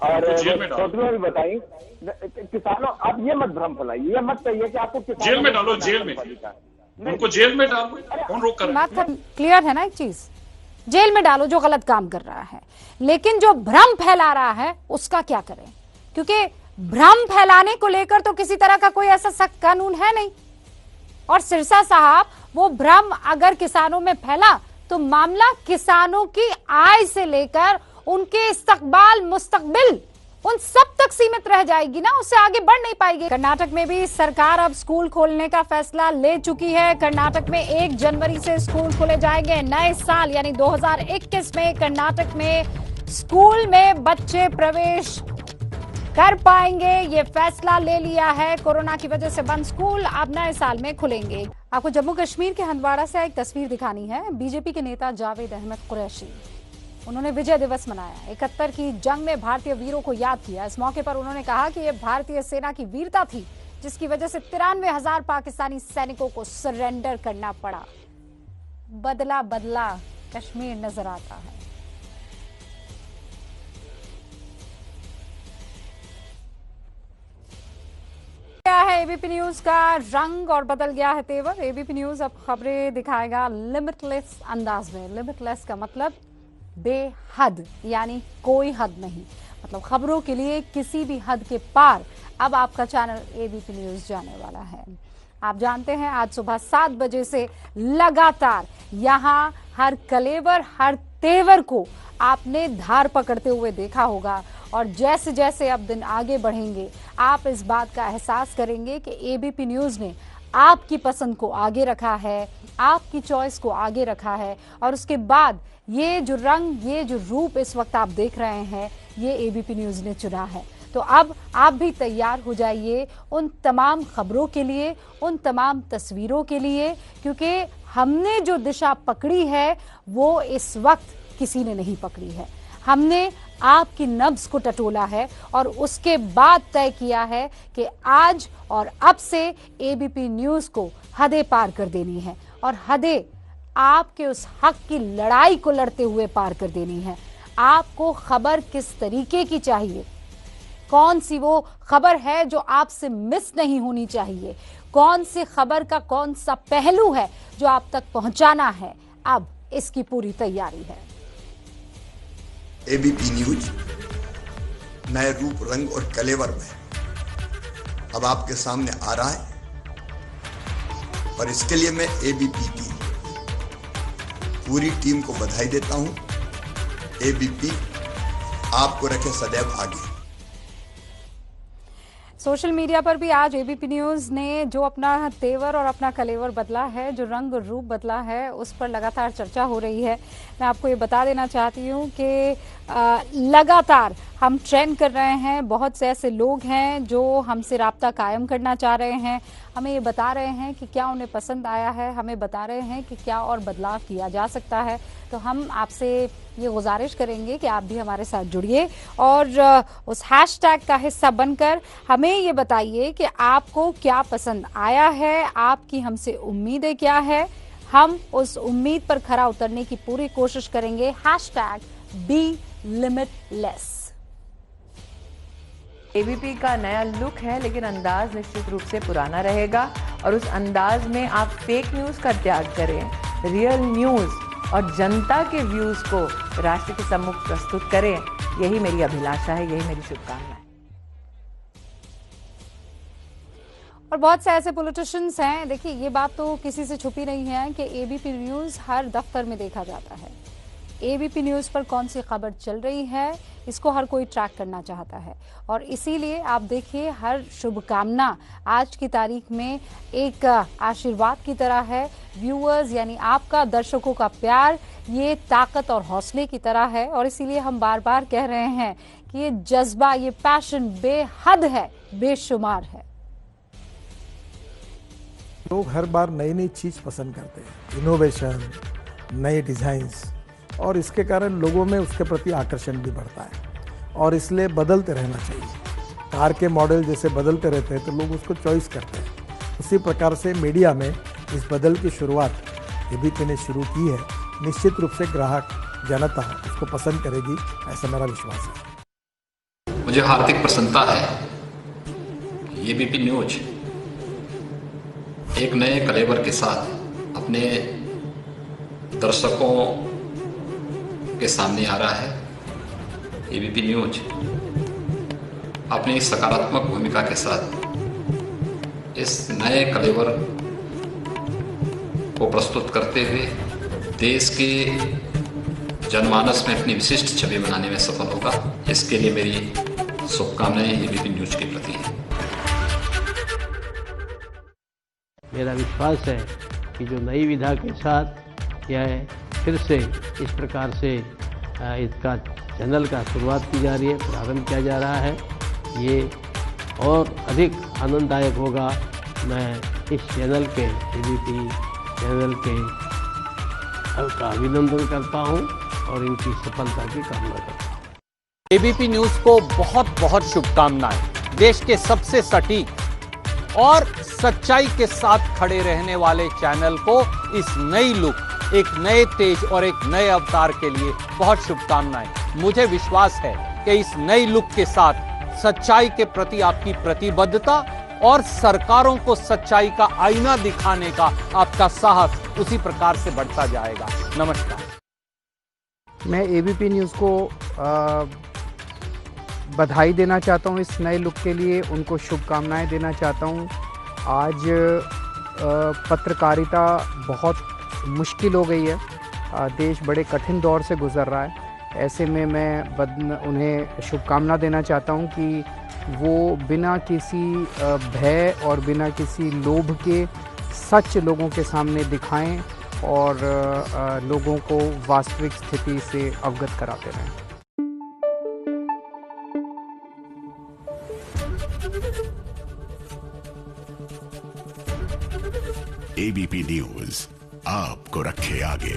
और फोटो भी बताई। किसानों आप ये मत भ्रम फैलाइए, ये मत कहिए कि आपको जेल में डालो, जेल में उनको जेल में डालो, कौन रोक कर? बात क्लियर है ना एक चीज, जेल में डालो जो गलत काम कर रहा है, लेकिन जो भ्रम फैला रहा है उसका क्या करें? क्योंकि भ्रम फैलाने को लेकर तो किसी तरह का कोई ऐसा सख्त कानून है नहीं। और सिरसा साहब वो भ्रम अगर किसानों में फैला तो मामला किसानों की आय से लेकर उनके इस्तकबाल मुस्तकबिल उन सब तक सीमित रह जाएगी ना, उससे आगे बढ़ नहीं पाएगी। कर्नाटक में भी सरकार अब स्कूल खोलने का फैसला ले चुकी है। कर्नाटक में 1 जनवरी से स्कूल खोले जाएंगे। नए साल यानी 2021 में कर्नाटक में स्कूल में बच्चे प्रवेश कर पाएंगे, ये फैसला ले लिया है। कोरोना की वजह से बंद स्कूल अब नए साल में खुलेंगे। आपको जम्मू कश्मीर के हंदवाड़ा से एक तस्वीर दिखानी है। बीजेपी के नेता जावेद अहमद कुरैशी, उन्होंने विजय दिवस मनाया। 71 की जंग में भारतीय वीरों को याद किया। इस मौके पर उन्होंने कहा कि यह भारतीय सेना की वीरता थी जिसकी वजह से 93,000 पाकिस्तानी सैनिकों को सरेंडर करना पड़ा। बदला कश्मीर नजर आता है। क्या है एबीपी न्यूज का रंग और बदल गया है तेवर। एबीपी न्यूज अब खबरें दिखाएगा लिमिटलेस अंदाज में। लिमिटलेस का मतलब बेहद, यानी कोई हद नहीं, मतलब खबरों के लिए किसी भी हद के पार अब आपका चैनल एबीपी न्यूज जाने वाला है। आप जानते हैं आज सुबह 7 बजे से लगातार यहां हर कलेवर हर तेवर को आपने धार पकड़ते हुए देखा होगा और जैसे जैसे अब दिन आगे बढ़ेंगे आप इस बात का एहसास करेंगे कि एबीपी न्यूज ने आपकी पसंद को आगे रखा है, आपकी चॉइस को आगे रखा है और उसके बाद ये जो रंग, ये जो रूप इस वक्त आप देख रहे हैं, ये एबीपी न्यूज ने चुना है। तो अब आप भी तैयार हो जाइए उन तमाम खबरों के लिए, उन तमाम तस्वीरों के लिए, क्योंकि हमने जो दिशा पकड़ी है वो इस वक्त किसी ने नहीं पकड़ी है। हमने आपकी नब्ज को टटोला है और उसके बाद तय किया है कि आज और अब से एबीपी न्यूज को हदें पार कर देनी है, और हदें आपके उस हक की लड़ाई को लड़ते हुए पार कर देनी है। आपको खबर किस तरीके की चाहिए, कौन सी वो खबर है जो आपसे मिस नहीं होनी चाहिए, कौन सी खबर का कौन सा पहलू है जो आप तक पहुंचाना है, अब इसकी पूरी तैयारी है। एबीपी न्यूज नए रूप, रंग और कलेवर में अब आपके सामने आ रहा है, और इसके लिए मैं एबीपी की पूरी टीम को बधाई देता हूं। एबीपी आपको रखे सदैव आगे। सोशल मीडिया पर भी आज एबीपी न्यूज ने जो अपना तेवर और अपना कलेवर बदला है, जो रंग और रूप बदला है, उस पर लगातार चर्चा हो रही है। मैं आपको ये बता देना चाहती हूँ कि लगातार हम ट्रेंड कर रहे हैं। बहुत से ऐसे लोग हैं जो हमसे राब्ता कायम करना चाह रहे हैं, हमें ये बता रहे हैं कि क्या उन्हें पसंद आया है, हमें बता रहे हैं कि क्या और बदलाव किया जा सकता है। तो हम आपसे ये गुजारिश करेंगे कि आप भी हमारे साथ जुड़िए और उस हैशटैग का हिस्सा बनकर हमें ये बताइए कि आपको क्या पसंद आया है, आपकी हमसे उम्मीदें क्या है। हम उस उम्मीद पर खरा उतरने की पूरी कोशिश करेंगे। Hashtag be limitless. एबीपी का नया लुक है, लेकिन अंदाज निश्चित रूप से पुराना रहेगा, और उस अंदाज में आप फेक न्यूज का त्याग करें, रियल न्यूज और जनता के व्यूज को राष्ट्र के सम्मुख प्रस्तुत करें। यही मेरी अभिलाषा है, यही मेरी शुभकामना है। और बहुत से ऐसे पॉलिटिशियंस हैं, देखिए ये बात तो किसी से छुपी नहीं है कि एबीपी न्यूज हर दफ्तर में देखा जाता है। एबीपी न्यूज पर कौन सी खबर चल रही है, इसको हर कोई ट्रैक करना चाहता है, और इसीलिए आप देखिए हर शुभकामना आज की तारीख में एक आशीर्वाद की तरह है। व्यूअर्स यानी आपका, दर्शकों का प्यार ये ताकत और हौसले की तरह है, और इसीलिए हम बार बार कह रहे हैं कि ये जज्बा, ये पैशन बेहद है, बेशुमार है। लोग हर बार नई नई चीज पसंद करते हैं, इनोवेशन, नए डिजाइन्स, और इसके कारण लोगों में उसके प्रति आकर्षण भी बढ़ता है, और इसलिए बदलते रहना चाहिए। कार के मॉडल जैसे बदलते रहते हैं तो लोग उसको चॉइस करते हैं। उसी प्रकार से मीडिया में इस बदल की शुरुआत एबीपी ने शुरू की है। निश्चित रूप से ग्राहक, जनता उसको पसंद करेगी, ऐसा मेरा विश्वास है। मुझे हार्दिक प्रसन्नता है एबीपी न्यूज एक नए कलेवर के साथ अपने दर्शकों के सामने आ रहा है। एबीपी न्यूज अपनी सकारात्मक भूमिका के साथ इस नए कलेवर को प्रस्तुत करते हुए देश के जनमानस में अपनी विशिष्ट छवि बनाने में सफल होगा। इसके लिए मेरी शुभकामनाएं एबीपी न्यूज के प्रति हैं। मेरा विश्वास है कि जो नई विधा के साथ यह फिर से इस प्रकार से इसका चैनल का शुरुआत की जा रही है, प्रारंभ किया जा रहा है, ये और अधिक आनंददायक होगा। मैं इस चैनल के, एबीपी चैनल के का अभिनंदन करता हूं और इनकी सफलता की कामना करता हूं। एबीपी न्यूज को बहुत बहुत शुभकामनाएं। देश के सबसे सटीक और सच्चाई के साथ खड़े रहने वाले चैनल को इस नई लुक, एक नए तेज और एक नए अवतार के लिए बहुत शुभकामनाएं। मुझे विश्वास है कि इस नई लुक के साथ सच्चाई के प्रति आपकी प्रतिबद्धता और सरकारों को सच्चाई का आईना दिखाने का आपका साहस उसी प्रकार से बढ़ता जाएगा। नमस्कार। मैं एबीपी न्यूज़ को बधाई देना चाहता हूं इस नए लुक के लिए, उनको शुभकामनाएं देना चाहता हूं। आज पत्रकारिता बहुत मुश्किल हो गई है, देश बड़े कठिन दौर से गुजर रहा है। ऐसे में मैं उन्हें शुभकामना देना चाहता हूं कि वो बिना किसी भय और बिना किसी लोभ के सच लोगों के सामने दिखाएं और लोगों को वास्तविक स्थिति से अवगत कराते रहें। एबीपी न्यूज आपको रखे आगे।